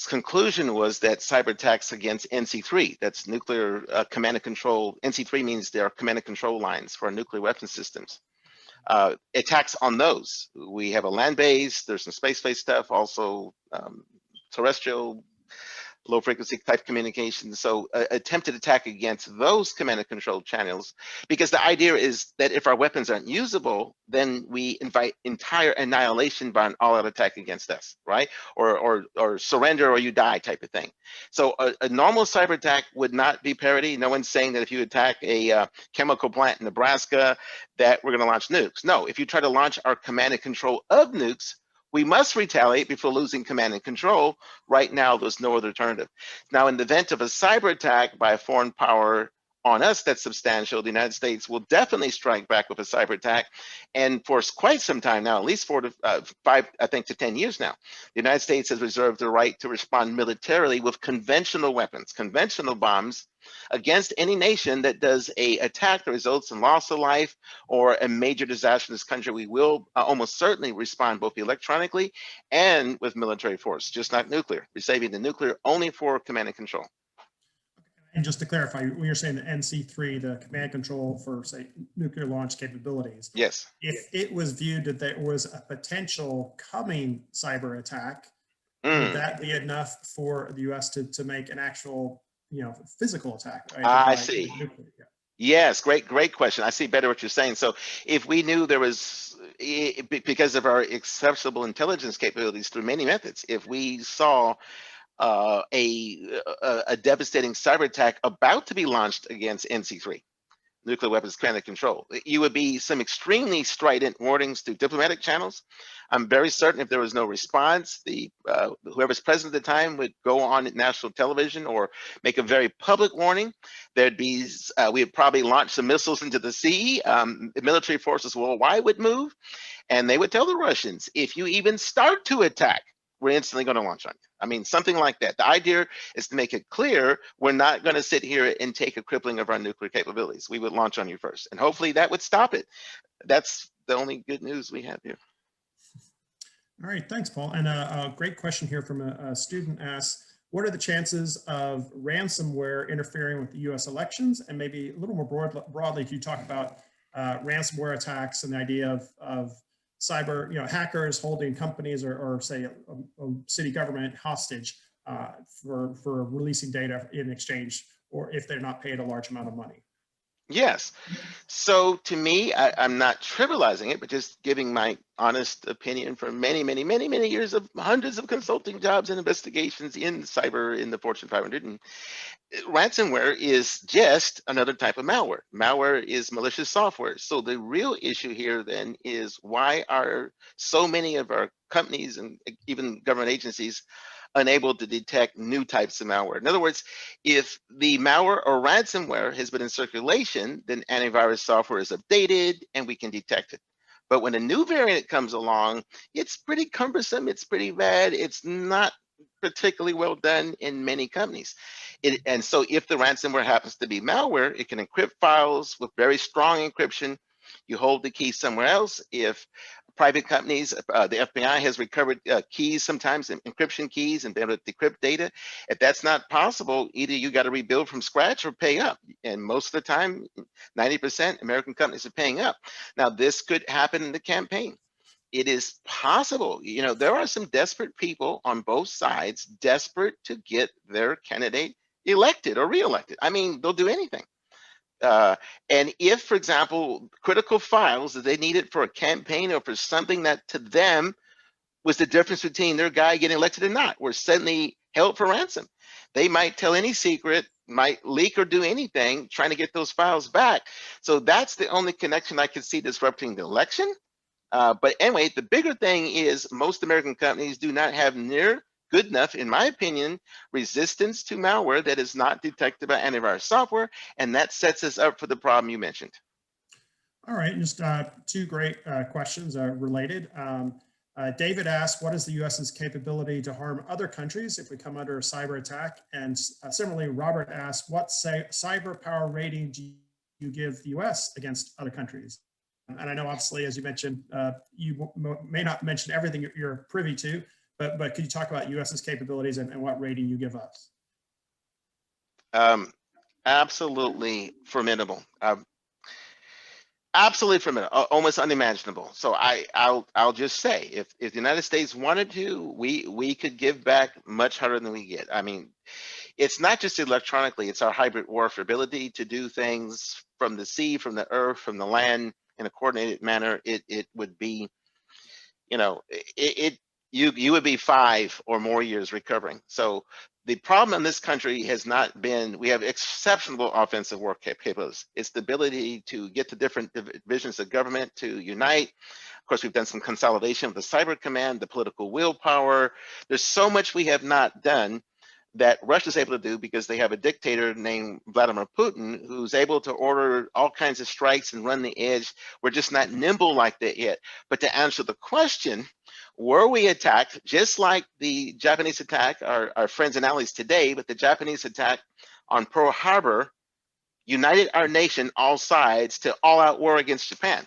Speaker 4: conclusion was that cyber attacks against NC3, that's nuclear command and control. NC3 means there are command and control lines for nuclear weapon systems. Attacks on those. We have a land base, there's some space-based stuff, also terrestrial, low frequency type communication. So attempted attack against those command and control channels, because the idea is that if our weapons aren't usable, then we invite entire annihilation by an all-out attack against us, right? Or surrender or you die type of thing. So a normal cyber attack would not be parity. No one's saying that if you attack a chemical plant in Nebraska, that we're gonna launch nukes. No, if you try to launch our command and control of nukes, we must retaliate before losing command and control. Right now, there's no other alternative. Now, in the event of a cyber attack by a foreign power on us that's substantial, the United States will definitely strike back with a cyber attack. And for quite some time now, at least 4 to 5, I think to 10 years now, the United States has reserved the right to respond militarily with conventional weapons, conventional bombs, against any nation that does a attack that results in loss of life or a major disaster in this country. We will almost certainly respond both electronically and with military force, just not nuclear. We're saving the nuclear only for command and control.
Speaker 3: And just to clarify, when you're saying the NC3, the command control for, say, nuclear launch capabilities,
Speaker 4: yes,
Speaker 3: if it was viewed that there was a potential coming cyber attack, would that be enough for the U.S. to make an actual, you know, physical attack? Right?
Speaker 4: I see. Yes, great question. I see better what you're saying. So if we knew there was, because of our accessible intelligence capabilities through many methods, if we saw a devastating cyber attack about to be launched against NC3, nuclear weapons command and control, you would be some extremely strident warnings through diplomatic channels. I'm very certain if there was no response, whoever's president at the time would go on national television or make a very public warning. There'd be, we would probably launch some missiles into the sea. Military forces worldwide would move, and they would tell the Russians, if you even start to attack, we're instantly going to launch on you. I mean, something like that. The idea is to make it clear we're not going to sit here and take a crippling of our nuclear capabilities. We would launch on you first, and hopefully that would stop it. That's the only good news we have here.
Speaker 3: All right, thanks, Paul. And a great question here from a student asks, what are the chances of ransomware interfering with the U.S. elections? And maybe a little more broadly, if you talk about ransomware attacks and the idea of cyber, hackers holding companies or say a city government hostage for releasing data in exchange, or if they're not paid a large amount of money.
Speaker 4: Yes. So to me, I'm not trivializing it, but just giving my honest opinion from many, many, many, many years of hundreds of consulting jobs and investigations in cyber in the Fortune 500. And ransomware is just another type of malware. Malware is malicious software. So the real issue here then is, why are so many of our companies and even government agencies unable to detect new types of malware? In other words, if the malware or ransomware has been in circulation, then antivirus software is updated and we can detect it. But when a new variant comes along, it's pretty cumbersome, it's pretty bad, it's not particularly well done in many companies. And so if the ransomware happens to be malware, it can encrypt files with very strong encryption. You hold the key somewhere else. If private companies, the FBI has recovered keys, sometimes encryption keys, and been able to decrypt data. If that's not possible, either you got to rebuild from scratch or pay up. And most of the time, 90% American companies are paying up. Now, this could happen in the campaign. It is possible. There are some desperate people on both sides, desperate to get their candidate elected or reelected. I mean, they'll do anything. And if, for example, critical files that they needed for a campaign or for something that to them was the difference between their guy getting elected or not, were suddenly held for ransom, they might tell any secret, might leak or do anything trying to get those files back. So that's the only connection I can see disrupting the election. But anyway, the bigger thing is most American companies do not have near good enough, in my opinion, resistance to malware that is not detected by antivirus software, and that sets us up for the problem you mentioned.
Speaker 3: All right, just two great questions related. David asked, what is the US's capability to harm other countries if we come under a cyber attack? And similarly, Robert asked, what cyber power rating do you give the US against other countries? And I know, obviously, as you mentioned, you may not mention everything you're privy to, but could you talk about US's capabilities and what rating you give us?
Speaker 4: Absolutely formidable. Absolutely formidable, almost unimaginable. So I'll just say, if the United States wanted to, we could give back much harder than we get. I mean, it's not just electronically, it's our hybrid warfare ability to do things from the sea, from the earth, from the land in a coordinated manner. It would be, you would be 5 or more years recovering. So the problem in this country has not been, we have exceptional offensive war capabilities. It's the ability to get the different divisions of government to unite. Of course, we've done some consolidation with the cyber command, the political willpower. There's so much we have not done that Russia's able to do because they have a dictator named Vladimir Putin who's able to order all kinds of strikes and run the edge. We're just not nimble like that yet. But to answer the question, were we attacked just like the Japanese attack, our friends and allies today, but the Japanese attack on Pearl Harbor united our nation, all sides, to all-out war against Japan.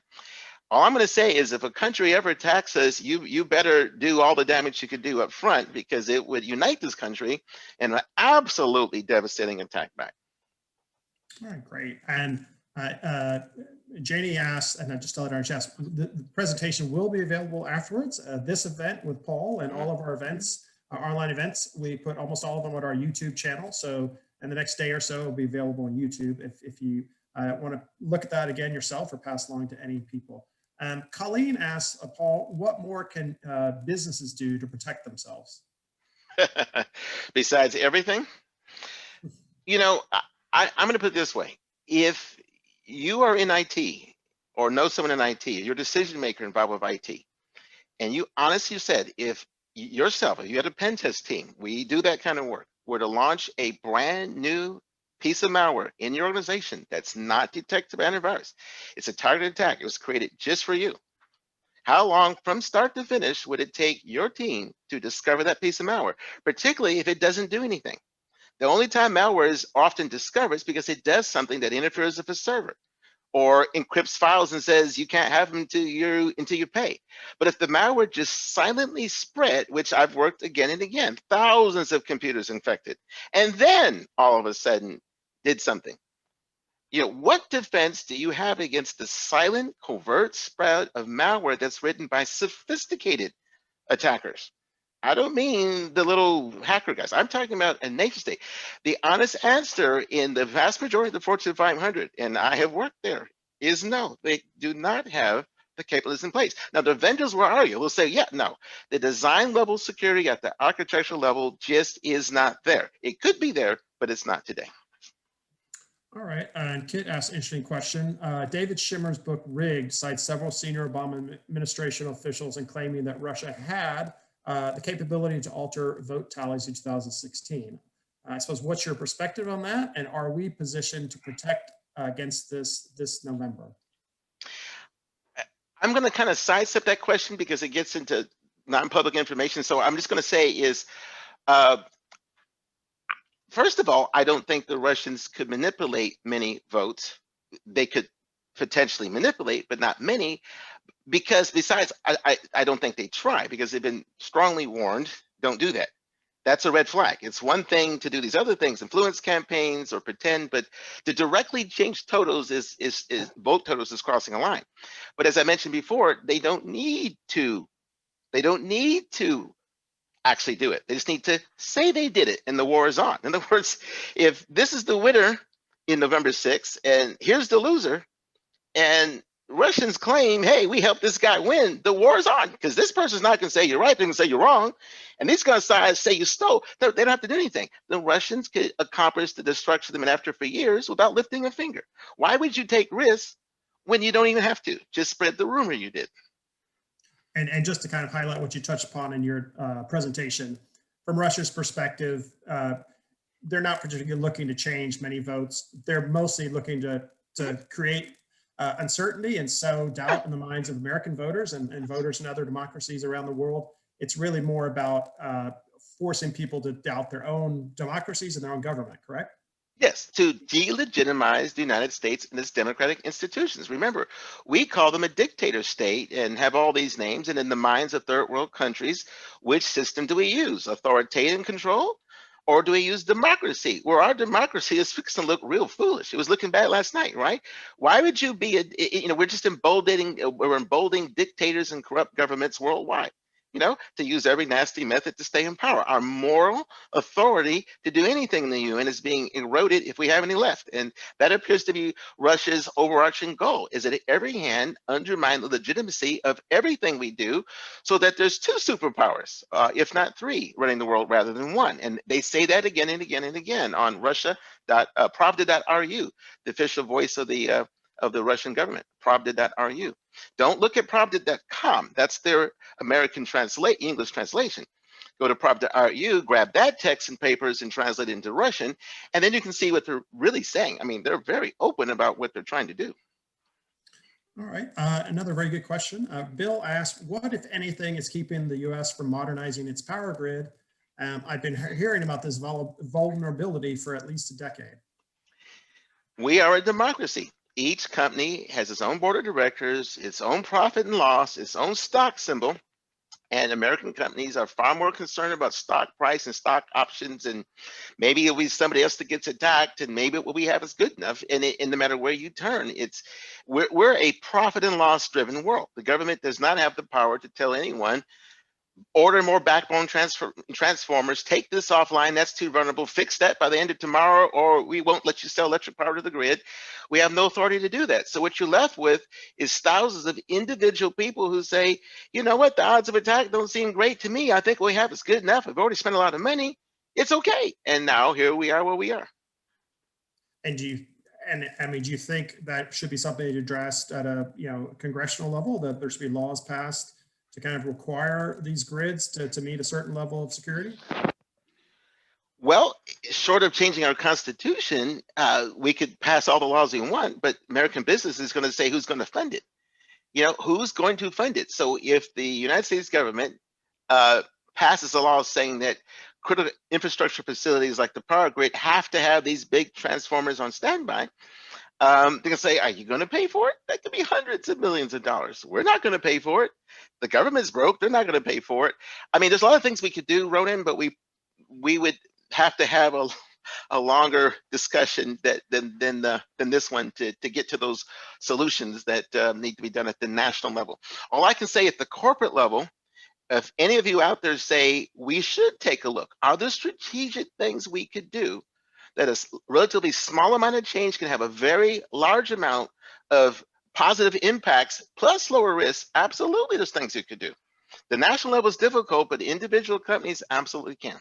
Speaker 4: All I'm going to say is, if a country ever attacks us, you better do all the damage you could do up front, because it would unite this country in an absolutely devastating attack back.
Speaker 3: All right, great. And Janie asked, and I just tell her, she asked, the presentation will be available afterwards. This event with Paul and all of our events, our online events, we put almost all of them on our YouTube channel. So in the next day or so, it'll be available on YouTube if you want to look at that again yourself or pass along to any people. Colleen asks, Paul, what more can businesses do to protect themselves?
Speaker 4: Besides everything? I'm going to put it this way. If you are in IT or know someone in IT, you're a decision maker involved with IT, and you honestly said, if you had a pen test team, we do that kind of work, were to launch a brand new piece of malware in your organization that's not detected by antivirus, it's a targeted attack, it was created just for you, how long from start to finish would it take your team to discover that piece of malware, particularly if it doesn't do anything? The only time malware is often discovered is because it does something that interferes with a server or encrypts files and says you can't have them until you pay. But if the malware just silently spread, which I've worked again and again, thousands of computers infected, and then all of a sudden did something, You know, what defense do you have against the silent, covert spread of malware that's written by sophisticated attackers? I don't mean the little hacker guys. I'm talking about a nation state. The honest answer in the vast majority of the Fortune 500, and I have worked there, is no. They do not have the capabilities in place. Now, the vendors will argue. Will say, yeah, no. The design level security at the architectural level just is not there. It could be there, but it's not today.
Speaker 3: All right, and Kit asked an interesting question. David Schimmer's book Rigged cites several senior Obama administration officials in claiming that Russia had the capability to alter vote tallies in 2016. I suppose, what's your perspective on that? And are we positioned to protect against this November?
Speaker 4: I'm going to kind of sidestep that question because it gets into non-public information. So I'm just going to say is, first of all, I don't think the Russians could manipulate many votes. They could potentially manipulate, but not many, because besides, I don't think they try, because they've been strongly warned, don't do that. That's a red flag. It's one thing to do these other things, influence campaigns or pretend, but to directly change totals is vote totals is crossing a line. But as I mentioned before, they don't need to. They don't need to actually do it. They just need to say they did it and the war is on. In other words, if this is the winner in November 6th and here's the loser, and Russians claim, hey, we helped this guy win, the war is on, because this person's not going to say you're right, they're going to say you're wrong. And these guys say you stole. They don't have to do anything. The Russians could accomplish the destruction of them after for years without lifting a finger. Why would you take risks when you don't even have to? Just spread the rumor you did.
Speaker 3: And just to kind of highlight what you touched upon in your presentation, from Russia's perspective, they're not particularly looking to change many votes. They're mostly looking to create uncertainty and sow doubt in the minds of American voters and voters in other democracies around the world. It's really more about forcing people to doubt their own democracies and their own government, correct?
Speaker 4: Yes, to delegitimize the United States and its democratic institutions. Remember, we call them a dictator state and have all these names. And in the minds of third world countries, which system do we use? Authoritarian control? Or do we use democracy? Where our democracy is fixing to look real foolish. It was looking bad last night, right? Why would you be, we're just emboldening dictators and corrupt governments worldwide, to use every nasty method to stay in power. Our moral authority to do anything in the UN is being eroded if we have any left. And that appears to be Russia's overarching goal, is at every hand undermine the legitimacy of everything we do so that there's two superpowers, if not three, running the world rather than one. And they say that again and again and again on Pravda.ru, the official voice of the Russian government, Pravda.ru. Don't look at Pravda.com. That's their American English translation. Go to Pravda.ru, grab that text and papers and translate it into Russian, and then you can see what they're really saying. I mean, they're very open about what they're trying to do.
Speaker 3: All right, another very good question. Bill asked, what, if anything, is keeping the U.S. from modernizing its power grid? I've been hearing about this vulnerability for at least a decade.
Speaker 4: We are a democracy. Each company has its own board of directors, its own profit and loss, its own stock symbol. And American companies are far more concerned about stock price and stock options. And maybe it'll be somebody else that gets attacked, and maybe what we have is good enough. And no matter where you turn, we're a profit and loss driven world. The government does not have the power to tell anyone, order more backbone transformers, take this offline, that's too vulnerable, fix that by the end of tomorrow, or we won't let you sell electric power to the grid. We have no authority to do that. So what you're left with is thousands of individual people who say, you know what, the odds of attack don't seem great to me. I think what we have is good enough. We've already spent a lot of money. It's okay. And now here we are where we are.
Speaker 3: And do you think that should be something addressed at a congressional level, that there should be laws passed to kind of require these grids to meet a certain level of security?
Speaker 4: Well, short of changing our Constitution, we could pass all the laws we want, but American business is going to say who's going to fund it. Who's going to fund it? So if the United States government passes a law saying that critical infrastructure facilities like the power grid have to have these big transformers on standby, they're going to say, are you going to pay for it? That could be hundreds of millions of dollars. We're not going to pay for it. The government's broke. They're not going to pay for it. I mean, there's a lot of things we could do, Ronan, but we would have to have a longer discussion than this one to get to those solutions that need to be done at the national level. All I can say at the corporate level, if any of you out there say we should take a look, are there strategic things we could do that a relatively small amount of change can have a very large amount of positive impacts plus lower risk? Absolutely, there's things you could do. The national level is difficult, but individual companies absolutely can.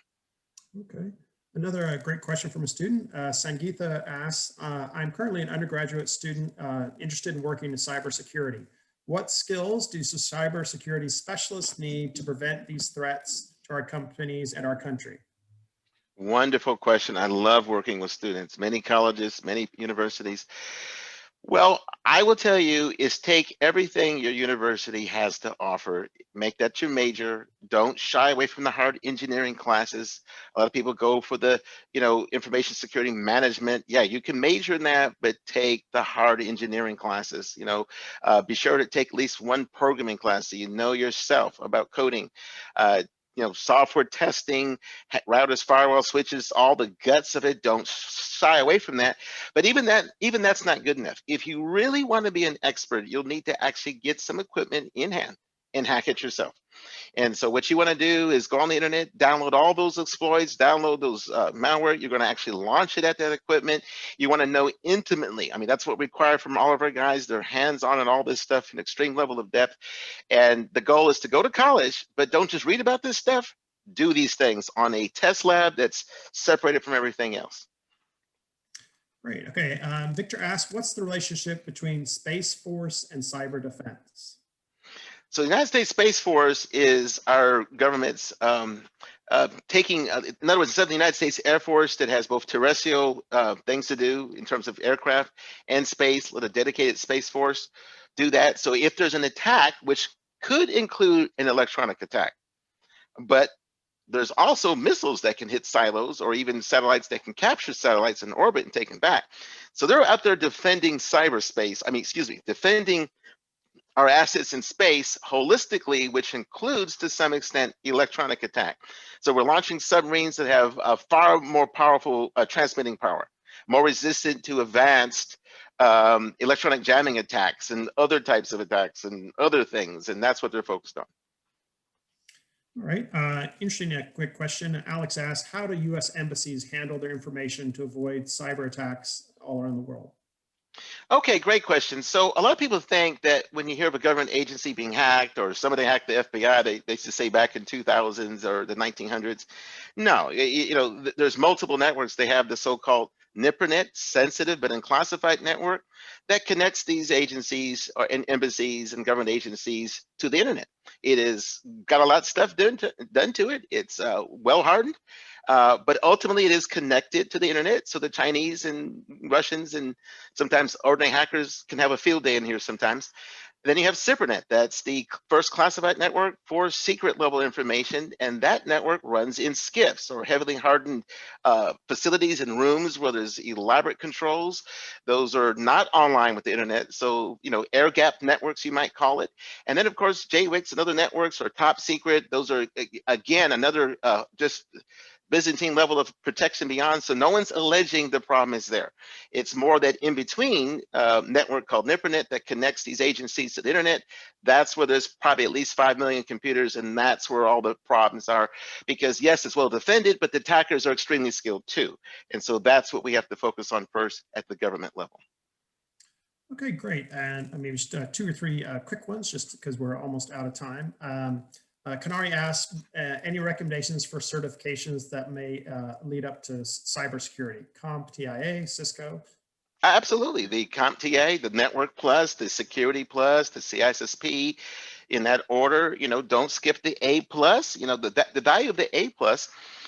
Speaker 3: Okay. Another great question from a student. Sangeetha asks, I'm currently an undergraduate student interested in working in cybersecurity. What skills do cybersecurity specialists need to prevent these threats to our companies and our country?
Speaker 4: Wonderful question. I love working with students, many colleges, many universities. Well, I will tell you is take everything your university has to offer, make that your major. Don't shy away from the hard engineering classes. A lot of people go for the, information security management. Yeah, you can major in that, but take the hard engineering classes. Be sure to take at least one programming class so you know yourself about coding. Software testing, routers, firewall switches, all the guts of it. Don't shy away from that. But even that's not good enough. If you really want to be an expert, you'll need to actually get some equipment in hand and hack it yourself. And so what you want to do is go on the internet, download all those exploits, download those malware. You're going to actually launch it at that equipment. You want to know intimately. I mean, that's what we require from all of our guys. They're hands-on and all this stuff, an extreme level of depth. And the goal is to go to college, but don't just read about this stuff. Do these things on a test lab that's separated from everything else.
Speaker 3: Great. Okay. Victor asks, what's the relationship between Space Force and cyber defense?
Speaker 4: So the United States Space Force is our government's taking, in other words, instead of the United States Air Force that has both terrestrial things to do in terms of aircraft and space, let a dedicated Space Force do that. So if there's an attack, which could include an electronic attack, but there's also missiles that can hit silos or even satellites that can capture satellites in orbit and take them back. So they're out there defending cyberspace, defending our assets in space holistically, which includes to some extent electronic attack. So we're launching submarines that have a far more powerful transmitting power, more resistant to advanced electronic jamming attacks and other types of attacks and other things. And that's what they're focused on.
Speaker 3: All right. Interesting, quick question. Alex asked, how do U.S. embassies handle their information to avoid cyber attacks all around the world?
Speaker 4: Okay, great question. So a lot of people think that when you hear of a government agency being hacked or somebody hacked the FBI, they used to say back in 2000s or the 1900s. No, there's multiple networks. They have the so-called NIPRNet, sensitive but unclassified network, that connects these agencies and embassies and government agencies to the internet. It has got a lot of stuff done to it. It's well hardened. But ultimately it is connected to the internet. So the Chinese and Russians and sometimes ordinary hackers can have a field day in here sometimes. Then you have cybernet. That's the first classified network for secret level information. And that network runs in SCIFs, or heavily hardened facilities and rooms where there's elaborate controls. Those are not online with the internet. So, air gap networks, you might call it. And then of course, JWICs and other networks are top secret. Those are, again, another just Byzantine level of protection beyond, so no one's alleging the problem is there. It's more that in between network called NIPRNet that connects these agencies to the internet. That's where there's probably at least 5 million computers, and that's where all the problems are. Because yes, it's well defended, but the attackers are extremely skilled too. And so that's what we have to focus on first at the government level.
Speaker 3: Okay, great. And maybe just 2 or 3 quick ones, just because we're almost out of time. Kanari asked, any recommendations for certifications that may lead up to cybersecurity? CompTIA, Cisco?
Speaker 4: Absolutely. The CompTIA, the Network Plus, the Security Plus, the CISSP, in that order. Don't skip the A+. The value of the A+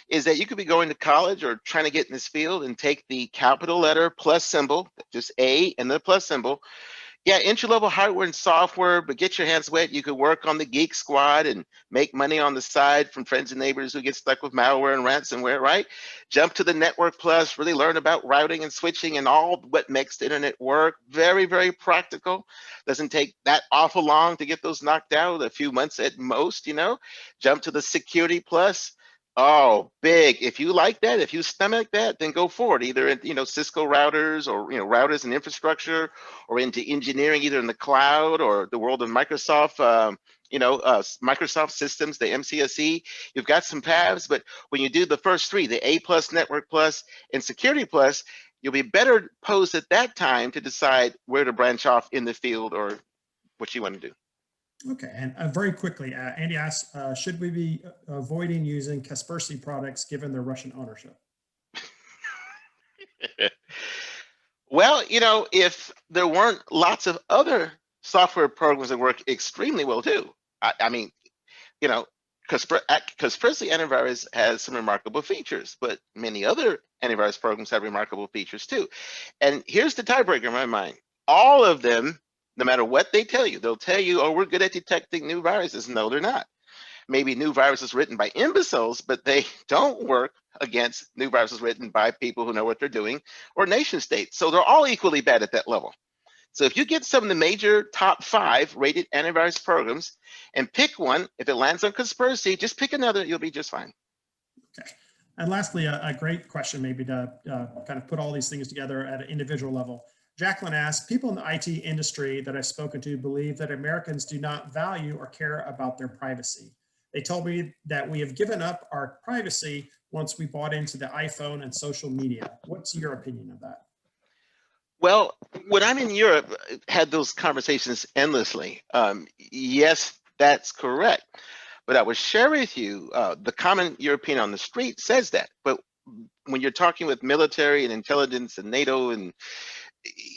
Speaker 4: is that you could be going to college or trying to get in this field and take the capital letter plus symbol, just A and the plus symbol. Yeah, entry-level hardware and software, but get your hands wet. You could work on the Geek Squad and make money on the side from friends and neighbors who get stuck with malware and ransomware, right? Jump to the Network Plus, really learn about routing and switching and all what makes the internet work. Very, very practical. Doesn't take that awful long to get those knocked out, a few months at most, Jump to the Security Plus. Oh, big. If you like that, if you stomach that, then go forward. Either in, Cisco routers or, routers and infrastructure, or into engineering, either in the cloud or the world of Microsoft, Microsoft systems, the MCSE. You've got some paths, but when you do the first three, the A plus, Network plus, and Security plus, you'll be better posed at that time to decide where to branch off in the field or what you want to do.
Speaker 3: Okay, and very quickly, Andy asks, should we be avoiding using Kaspersky products given their Russian ownership?
Speaker 4: Well, if there weren't lots of other software programs that work extremely well too. I mean, Kaspersky antivirus has some remarkable features, but many other antivirus programs have remarkable features too. And here's the tiebreaker in my mind. All of them, no matter what they tell you, they'll tell you, oh, we're good at detecting new viruses. No, they're not. Maybe new viruses written by imbeciles, but they don't work against new viruses written by people who know what they're doing or nation states. So they're all equally bad at that level. So if you get some of the major top 5 rated antivirus programs and pick one, if it lands on Kaspersky, just pick another, you'll be just fine.
Speaker 3: Okay. And lastly, a great question maybe to kind of put all these things together at an individual level. Jacqueline asks, people in the IT industry that I've spoken to believe that Americans do not value or care about their privacy. They told me that we have given up our privacy once we bought into the iPhone and social media. What's your opinion of that?
Speaker 4: Well, when I'm in Europe, had those conversations endlessly. Yes, that's correct. But I would share with you, the common European on the street says that. But when you're talking with military and intelligence and NATO, and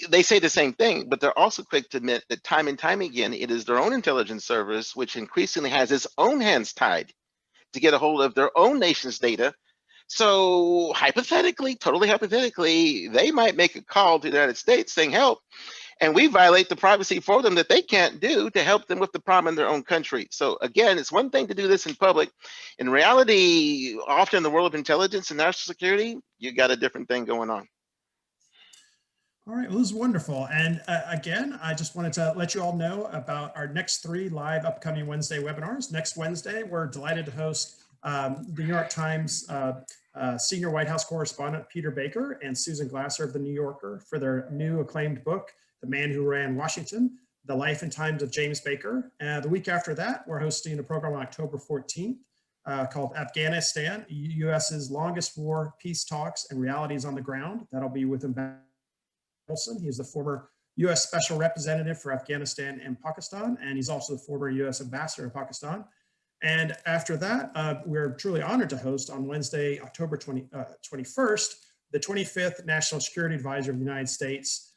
Speaker 4: they say the same thing, but they're also quick to admit that time and time again, it is their own intelligence service, which increasingly has its own hands tied to get a hold of their own nation's data. So hypothetically, totally hypothetically, they might make a call to the United States saying, help, and we violate the privacy for them that they can't do to help them with the problem in their own country. So again, it's one thing to do this in public. In reality, often in the world of intelligence and national security, you got a different thing going on.
Speaker 3: All right, well, this is wonderful. And again, I just wanted to let you all know about our next 3 live upcoming Wednesday webinars. Next Wednesday, we're delighted to host the New York Times senior White House correspondent Peter Baker and Susan Glasser of the New Yorker for their new acclaimed book, The Man Who Ran Washington, The Life and Times of James Baker. The week after that, we're hosting a program on October 14th called Afghanistan, US's Longest War, Peace Talks and Realities on the Ground. That'll be with Ambassador Olson. He is the former U.S. Special Representative for Afghanistan and Pakistan, and he's also the former U.S. Ambassador in Pakistan. And after that, we're truly honored to host on Wednesday, October 21st, the 25th National Security Advisor of the United States,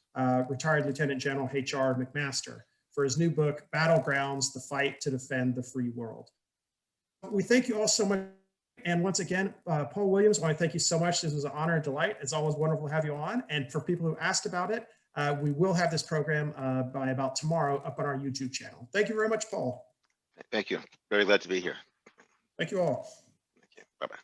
Speaker 3: retired Lieutenant General H.R. McMaster, for his new book, Battlegrounds, The Fight to Defend the Free World. We thank you all so much. And once again, Paul Williams, I want to thank you so much. This was an honor and delight. It's always wonderful to have you on. And for people who asked about it, we will have this program by about tomorrow up on our YouTube channel. Thank you very much, Paul.
Speaker 4: Thank you. Very glad to be here.
Speaker 3: Thank you all.
Speaker 4: Thank you. Bye-bye.